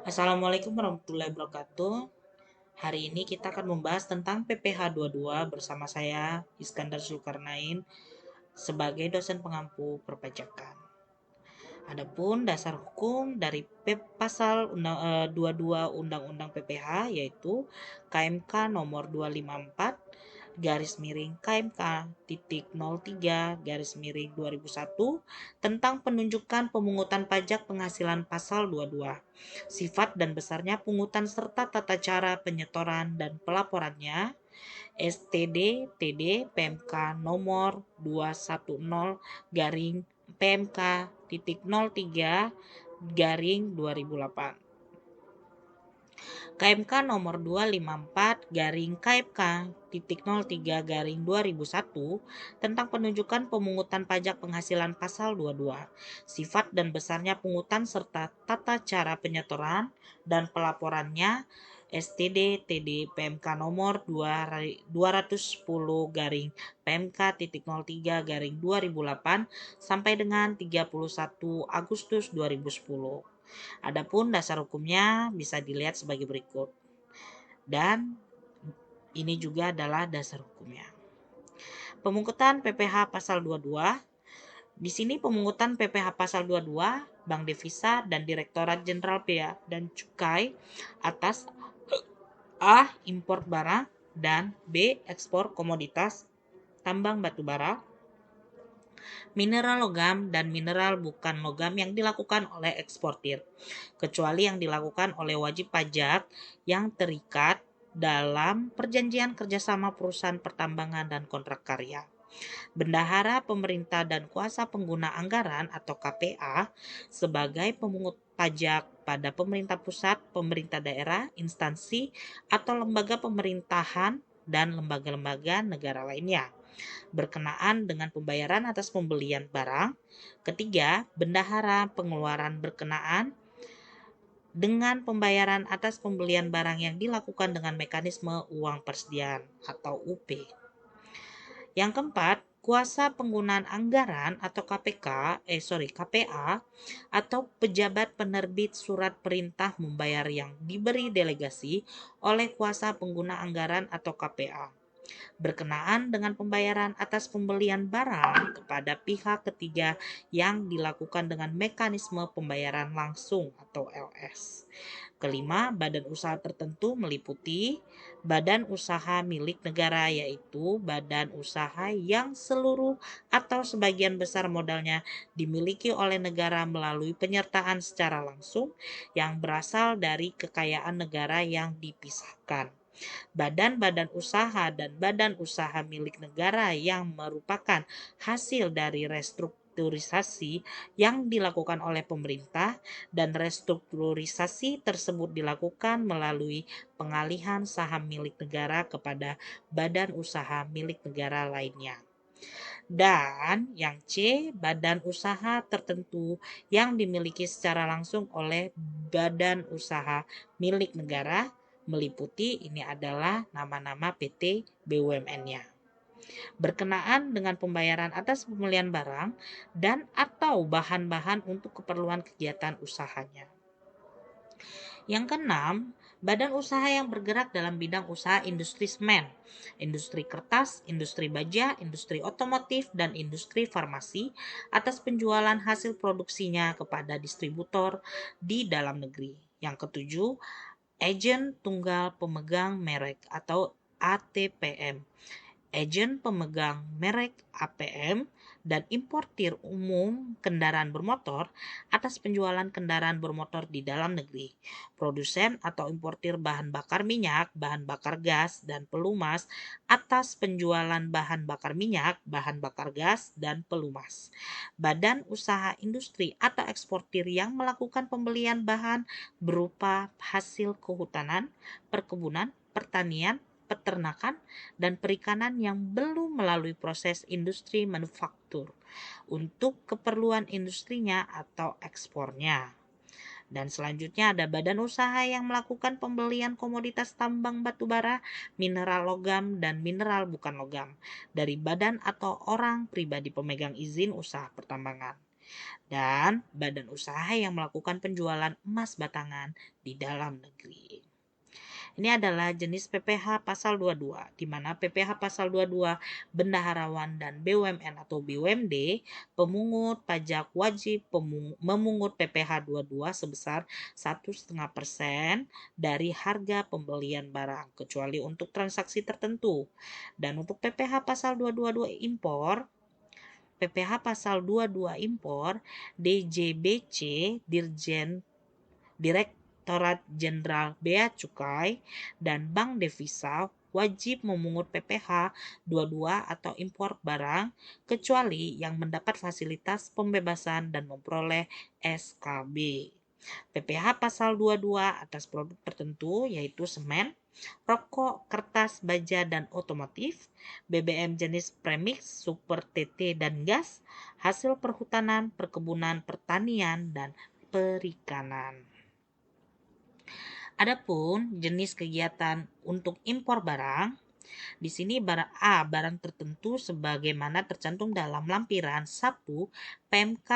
Assalamualaikum warahmatullahi wabarakatuh. Hari ini kita akan membahas tentang PPH 22 bersama saya Iskandar Zulkarnain sebagai dosen pengampu perpajakan. Adapun dasar hukum dari pasal 22 Undang-Undang PPH yaitu KMK nomor 254 garis miring KMK titik 03 garis miring 2001 tentang penunjukan pemungutan pajak penghasilan pasal 22, sifat dan besarnya pungutan serta tata cara penyetoran dan pelaporannya, STD TD PMK nomor 210 garing PMK titik 03 garing 2008. KMK nomor 254 garing KMK titik 03 garing 2001 tentang penunjukan pemungutan pajak penghasilan pasal 22, sifat dan besarnya pungutan serta tata cara penyetoran dan pelaporannya, STD TD PMK nomor 210 garing PMK titik 03 garing 2008 sampai dengan 31 Agustus 2010. Adapun dasar hukumnya bisa dilihat sebagai berikut. Dan ini juga adalah dasar hukumnya. Pemungutan PPH pasal 22. Di sini pemungutan PPH pasal 22, Bank Devisa dan Direktorat Jenderal Bea dan Cukai atas A. Impor barang dan B. Ekspor komoditas tambang batubara, mineral logam dan mineral bukan logam yang dilakukan oleh eksportir, kecuali yang dilakukan oleh wajib pajak yang terikat dalam perjanjian kerjasama perusahaan pertambangan dan kontrak karya. Bendahara pemerintah dan kuasa pengguna anggaran atau KPA sebagai pemungut pajak pada pemerintah pusat, pemerintah daerah, instansi atau lembaga pemerintahan dan lembaga-lembaga negara lainnya berkenaan dengan pembayaran atas pembelian barang. Ketiga, bendahara pengeluaran berkenaan dengan pembayaran atas pembelian barang yang dilakukan dengan mekanisme uang persediaan atau UP. Yang keempat, kuasa penggunaan anggaran atau KPA atau pejabat penerbit surat perintah membayar yang diberi delegasi oleh kuasa pengguna anggaran atau KPA berkenaan dengan pembayaran atas pembelian barang kepada pihak ketiga yang dilakukan dengan mekanisme pembayaran langsung atau LS. Kelima, badan usaha tertentu meliputi badan usaha milik negara, yaitu badan usaha yang seluruh atau sebagian besar modalnya dimiliki oleh negara melalui penyertaan secara langsung yang berasal dari kekayaan negara yang dipisahkan. Badan-badan usaha dan badan usaha milik negara yang merupakan hasil dari restrukturisasi yang dilakukan oleh pemerintah dan restrukturisasi tersebut dilakukan melalui pengalihan saham milik negara kepada badan usaha milik negara lainnya. Dan yang C, badan usaha tertentu yang dimiliki secara langsung oleh badan usaha milik negara meliputi ini adalah nama-nama PT BUMN-nya. Berkenaan dengan pembayaran atas pembelian barang dan atau bahan-bahan untuk keperluan kegiatan usahanya. Yang keenam, badan usaha yang bergerak dalam bidang usaha industri semen, industri kertas, industri baja, industri otomotif, dan industri farmasi atas penjualan hasil produksinya kepada distributor di dalam negeri. Yang ketujuh, agen tunggal pemegang merek atau ATPM, agen pemegang merek APM, dan importir umum kendaraan bermotor atas penjualan kendaraan bermotor di dalam negeri, produsen atau importir bahan bakar minyak, bahan bakar gas, dan pelumas atas penjualan bahan bakar minyak, bahan bakar gas, dan pelumas, badan usaha industri atau eksportir yang melakukan pembelian bahan berupa hasil kehutanan, perkebunan, pertanian, peternakan, dan perikanan yang belum melalui proses industri manufaktur untuk keperluan industrinya atau ekspornya. Dan selanjutnya ada badan usaha yang melakukan pembelian komoditas tambang batubara, mineral logam, dan mineral bukan logam dari badan atau orang pribadi pemegang izin usaha pertambangan. dan badan usaha yang melakukan penjualan emas batangan di dalam negeri. Ini adalah jenis PPh pasal 22, di mana PPh pasal 22 bendaharawan dan BUMN atau BUMD, pemungut pajak wajib memungut PPh 22 sebesar 1,5% dari harga pembelian barang, kecuali untuk transaksi tertentu. Dan untuk PPh pasal 222 impor, PPh pasal 22 impor, DJBC, Direktorat Jenderal Bea Cukai dan Bank Devisa wajib memungut PPh 22 atau impor barang kecuali yang mendapat fasilitas pembebasan dan memperoleh SKB. PPh pasal 22 atas produk tertentu yaitu semen, rokok, kertas, baja, dan otomotif, BBM jenis premix, super TT, dan gas, hasil perhutanan, perkebunan, pertanian, dan perikanan. Adapun jenis kegiatan untuk impor barang, di sini barang A, barang tertentu sebagaimana tercantum dalam lampiran 1 PMK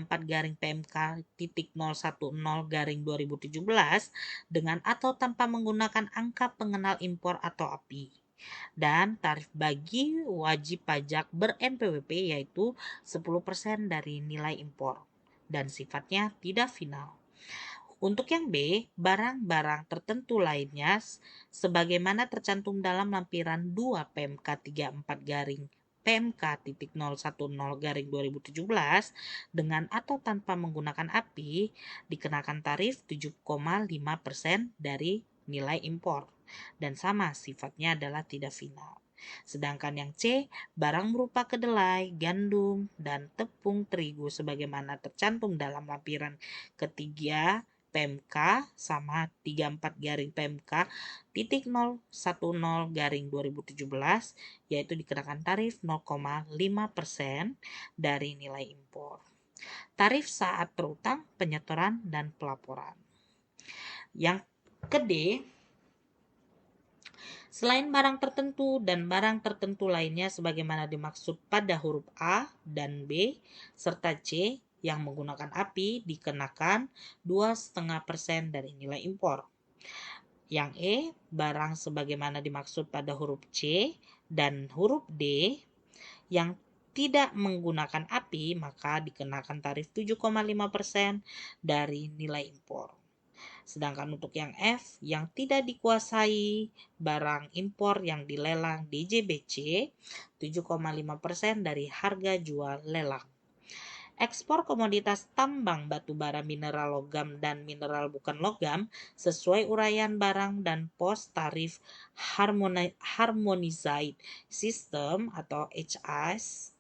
34-PMK.010-2017 dengan atau tanpa menggunakan angka pengenal impor atau API. Dan tarif bagi wajib pajak ber-NPWP yaitu 10% dari nilai impor dan sifatnya tidak final. Untuk yang B, barang-barang tertentu lainnya sebagaimana tercantum dalam lampiran 2 PMK 34 PMK.010-2017 dengan atau tanpa menggunakan API dikenakan tarif 7,5% dari nilai impor dan sama sifatnya adalah tidak final. Sedangkan yang C, barang berupa kedelai, gandum, dan tepung terigu sebagaimana tercantum dalam lampiran ketiga PMK sama 34 PMK titik 010-2017 yaitu dikenakan tarif 0,5% dari nilai impor. Tarif saat berutang, penyetoran, dan pelaporan. Yang kedua, selain barang tertentu dan barang tertentu lainnya sebagaimana dimaksud pada huruf A dan B serta C yang menggunakan API dikenakan 2,5% dari nilai impor. Yang E, barang sebagaimana dimaksud pada huruf C dan huruf D yang tidak menggunakan API maka dikenakan tarif 7,5% dari nilai impor. Sedangkan untuk yang F yang tidak dikuasai barang impor yang dilelang DJBC 7,5% dari harga jual lelang. Ekspor komoditas tambang batu bara mineral logam dan mineral bukan logam sesuai uraian barang dan pos tarif harmonized system atau HS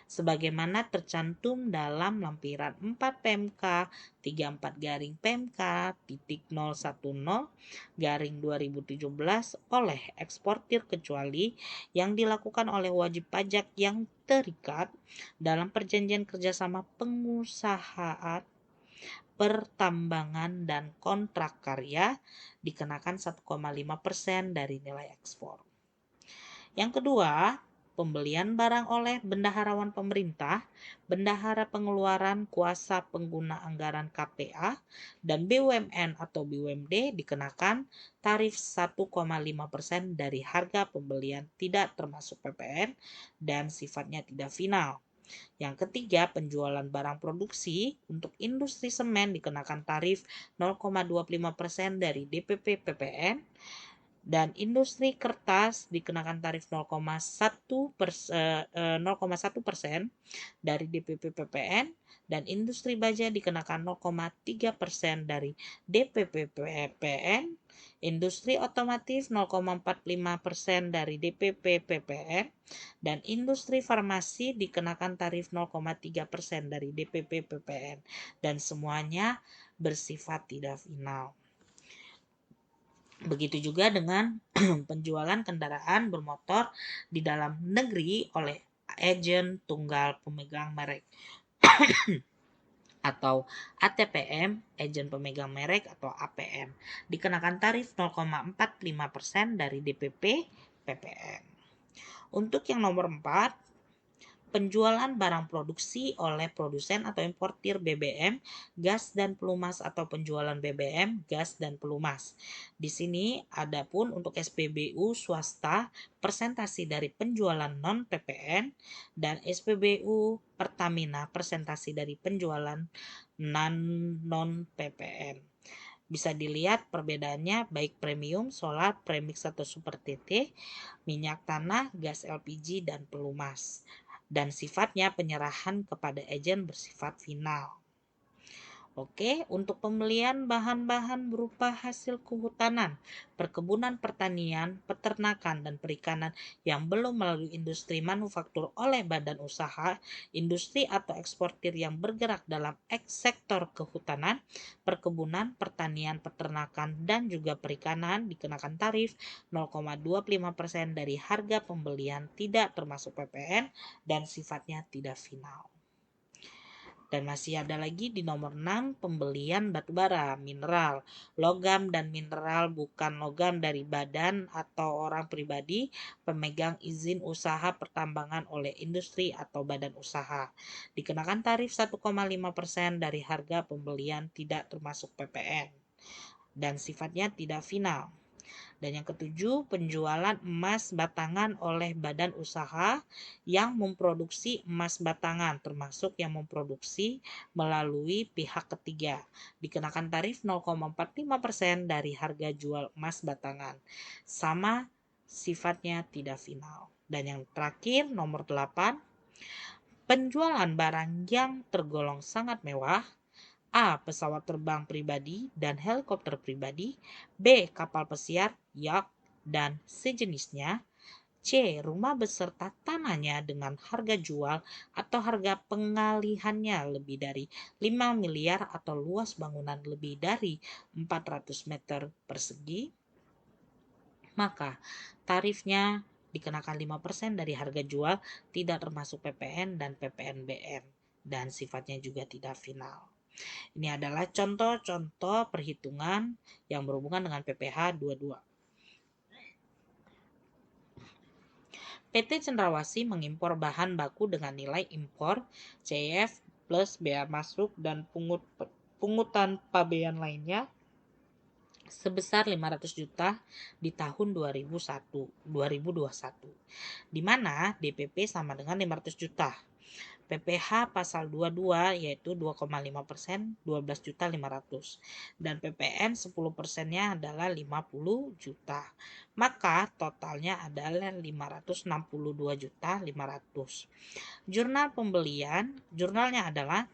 sebagaimana tercantum dalam lampiran 4 PMK 34-PMK.010-2017 oleh eksportir kecuali yang dilakukan oleh wajib pajak yang terikat dalam perjanjian kerjasama pengusahaan pertambangan dan kontrak karya dikenakan 1,5% dari nilai ekspor. Yang kedua, pembelian barang oleh bendaharawan pemerintah, bendahara pengeluaran kuasa pengguna anggaran KPA, dan BUMN atau BUMD dikenakan tarif 1,5% dari harga pembelian tidak termasuk PPN dan sifatnya tidak final. Yang ketiga, penjualan barang produksi untuk industri semen dikenakan tarif 0,25% dari DPP PPN dan industri kertas dikenakan tarif 0,1% dari DPP PPN dan industri baja dikenakan 0,3% dari DPP PPN, industri otomotif 0,45% dari DPP PPN dan industri farmasi dikenakan tarif 0,3% dari DPP PPN dan semuanya bersifat tidak final. Begitu juga dengan penjualan kendaraan bermotor di dalam negeri oleh agen tunggal pemegang merek atau ATPM, agen pemegang merek atau APM, dikenakan tarif 0,45% dari DPP PPN. Untuk yang nomor 4, penjualan barang produksi oleh produsen atau importir BBM, gas dan pelumas atau penjualan BBM, gas dan pelumas. Di sini adapun untuk SPBU swasta presentasi dari penjualan non PPN dan SPBU Pertamina presentasi dari penjualan non PPN. Bisa dilihat perbedaannya baik premium, solar, premix atau super TT, minyak tanah, gas LPG, dan pelumas. Dan sifatnya penyerahan kepada agen bersifat final. Oke, untuk pembelian bahan-bahan berupa hasil kehutanan, perkebunan pertanian, peternakan, dan perikanan yang belum melalui industri manufaktur oleh badan usaha, industri atau eksportir yang bergerak dalam sektor kehutanan, perkebunan, pertanian, peternakan, dan juga perikanan dikenakan tarif 0,25% dari harga pembelian tidak termasuk PPN dan sifatnya tidak final. Dan masih ada lagi di nomor 6 pembelian batubara, mineral, logam dan mineral bukan logam dari badan atau orang pribadi pemegang izin usaha pertambangan oleh industri atau badan usaha. Dikenakan tarif 1,5% dari harga pembelian tidak termasuk PPN dan sifatnya tidak final. Dan yang ketujuh, penjualan emas batangan oleh badan usaha yang memproduksi emas batangan, termasuk yang memproduksi melalui pihak ketiga. Dikenakan tarif 0,45% dari harga jual emas batangan. Sama sifatnya tidak final. Dan yang terakhir, nomor 8, penjualan barang yang tergolong sangat mewah. A. Pesawat terbang pribadi dan helikopter pribadi. B. Kapal pesiar, yacht, dan sejenisnya. C. Rumah beserta tanahnya dengan harga jual atau harga pengalihannya lebih dari 5 miliar atau luas bangunan lebih dari 400 meter persegi. Maka tarifnya dikenakan 5% dari harga jual tidak termasuk PPN dan PPNBM dan sifatnya juga tidak final. Ini adalah contoh-contoh perhitungan yang berhubungan dengan PPh 22. PT Cendrawasih mengimpor bahan baku dengan nilai impor CIF plus bea masuk dan pungutan pabean lainnya sebesar 500 juta di tahun 2021, di mana DPP sama dengan 500 juta. PPh pasal 22 yaitu 2,5%, 12.500.000 dan PPN 10%-nya adalah 50 juta. Maka totalnya adalah 562.500.000. Jurnalnya adalah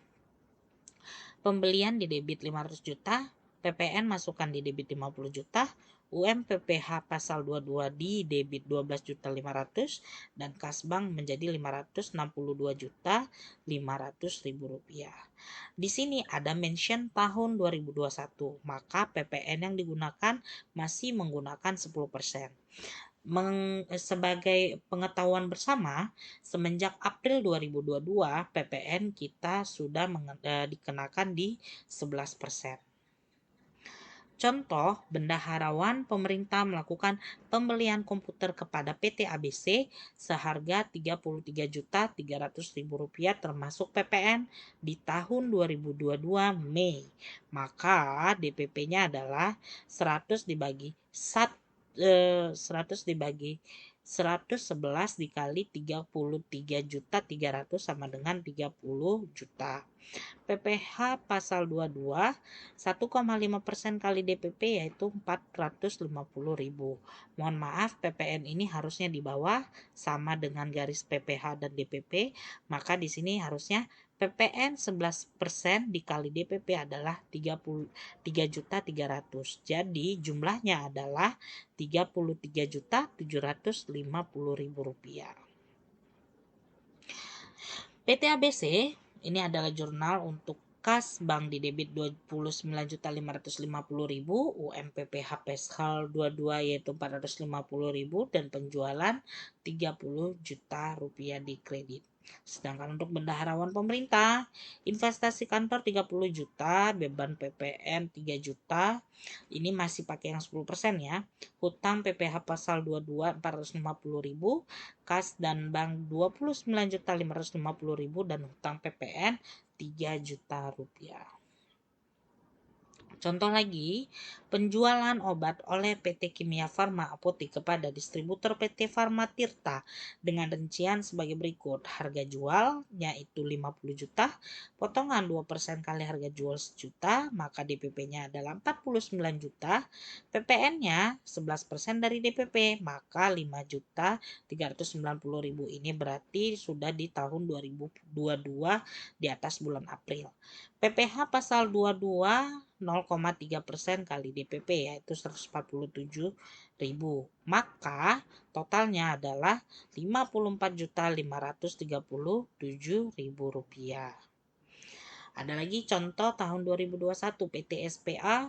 pembelian di debit 500 juta, PPN masukkan di debit 50 juta, UMPPH pasal 22 di debit 12.500.000 dan kasbank menjadi 562.500.000 rupiah. Di sini ada mention tahun 2021, maka PPN yang digunakan masih menggunakan 10%. Sebagai pengetahuan bersama, semenjak April 2022 PPN kita sudah dikenakan di 11%. Contoh, bendaharawan pemerintah melakukan pembelian komputer kepada PT ABC seharga Rp33.300.000 termasuk PPN di tahun 2022 Mei. Maka DPP-nya adalah 100 dibagi 111 dikali 33.300.000 sama dengan 30 juta. PPh pasal 22 1,5% kali DPP yaitu 450.000. Mohon maaf, PPN ini harusnya di bawah sama dengan garis PPh dan DPP, maka di sini harusnya PPN 11% dikali DPP adalah 33.300. Jadi jumlahnya adalah Rp33.750.000. PT ABC ini adalah jurnal untuk kas bank di debit 29.550.000, UMPPH pasal 22 yaitu 450.000 dan penjualan 30 juta rupiah di kredit. Sedangkan untuk bendaharawan pemerintah, investasi kantor 30 juta, beban PPN 3 juta, ini masih pakai yang 10% ya. Hutang PPh pasal 22 450.000, kas dan bank 29.550.000 dan hutang PPN 3 juta rupiah. Contoh lagi, penjualan obat oleh PT Kimia Farma Apotik kepada distributor PT Farma Tirta dengan rincian sebagai berikut. Harga jualnya itu 50 juta, potongan 2% kali harga jual sejuta, maka DPP-nya adalah 49 juta, PPN-nya 11% dari DPP, maka 5 juta 390 ribu. Ini berarti sudah di tahun 2022 di atas bulan April. PPh pasal 22 0,3% kali DPP yaitu 147.000. Maka totalnya adalah 54.537.000 rupiah. Ada lagi contoh tahun 2021 PT SPA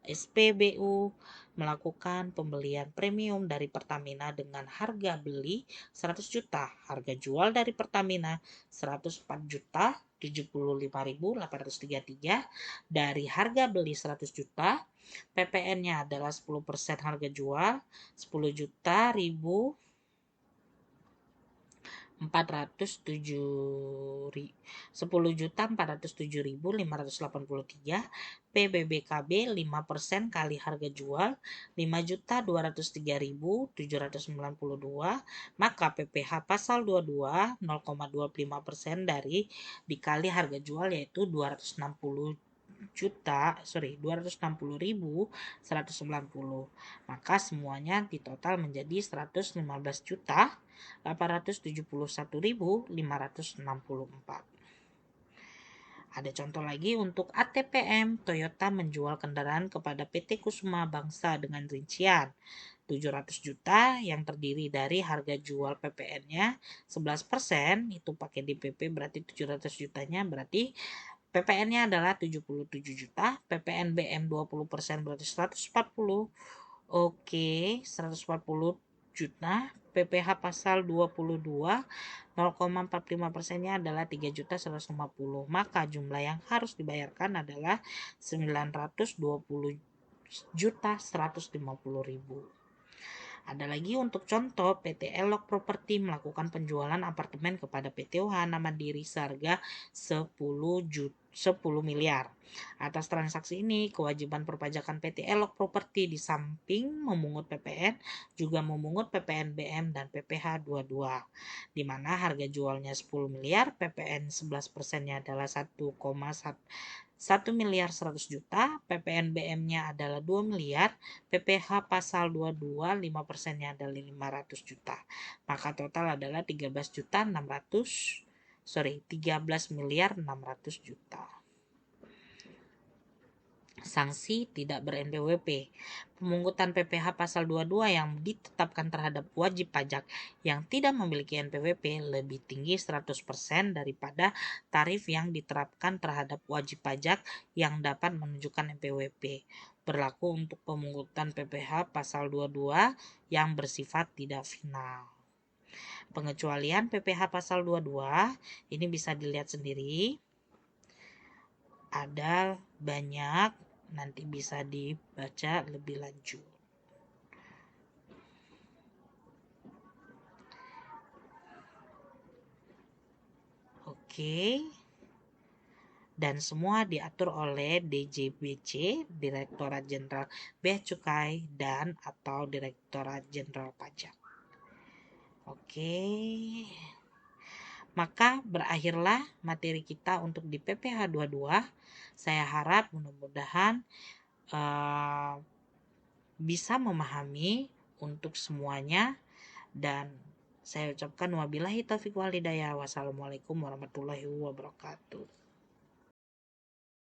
SPBU melakukan pembelian premium dari Pertamina dengan harga beli 100 juta, harga jual dari Pertamina 104 juta 75.833 dari harga beli 100 juta, PPN-nya adalah 10% harga jual 10 juta 10.407.583, PBBKB 5% kali harga jual 5.203.792, maka PPh pasal 22 0,25% dari dikali harga jual yaitu 260.190.000, maka semuanya di total menjadi 115.871.564. Ada contoh lagi untuk ATPM, Toyota menjual kendaraan kepada PT Kusuma Bangsa dengan rincian 700 juta yang terdiri dari harga jual PPN-nya 11%, itu pakai DPP berarti 700 jutanya, berarti PPN-nya adalah 77 juta, PPN BM 20% berarti 140. Oke, 140 juta, PPh pasal 22 0,45%-nya adalah 3.150. Maka jumlah yang harus dibayarkan adalah 920.150.000. Ada lagi untuk contoh, PT Elok Property melakukan penjualan apartemen kepada PT Wahana Mandiri seharga 10 miliar. Atas transaksi ini, kewajiban perpajakan PT Elok Property di samping memungut PPN, juga memungut PPN BM dan PPh 22, di mana harga jualnya 10 miliar, PPN 11%-nya adalah 1,1 miliar 100 juta, PPN BM-nya adalah 2 miliar, PPh pasal 22 5%-nya adalah 500 juta. Maka total adalah 13 miliar 600 juta. Sanksi tidak ber-NPWP. Pemungutan PPh pasal 22 yang ditetapkan terhadap wajib pajak yang tidak memiliki NPWP lebih tinggi 100% daripada tarif yang diterapkan terhadap wajib pajak yang dapat menunjukkan NPWP. Berlaku untuk pemungutan PPh pasal 22 yang bersifat tidak final. Pengecualian PPh pasal 22 ini bisa dilihat sendiri. Ada banyak, nanti bisa dibaca lebih lanjut. Oke. Dan semua diatur oleh DJBC, Direktorat Jenderal Bea Cukai dan atau Direktorat Jenderal Pajak. Oke. Maka berakhirlah materi kita untuk di PPh 22. Saya harap mudah-mudahan bisa memahami untuk semuanya, dan saya ucapkan wabillahi taufiq wal hidayah. Wassalamualaikum warahmatullahi wabarakatuh.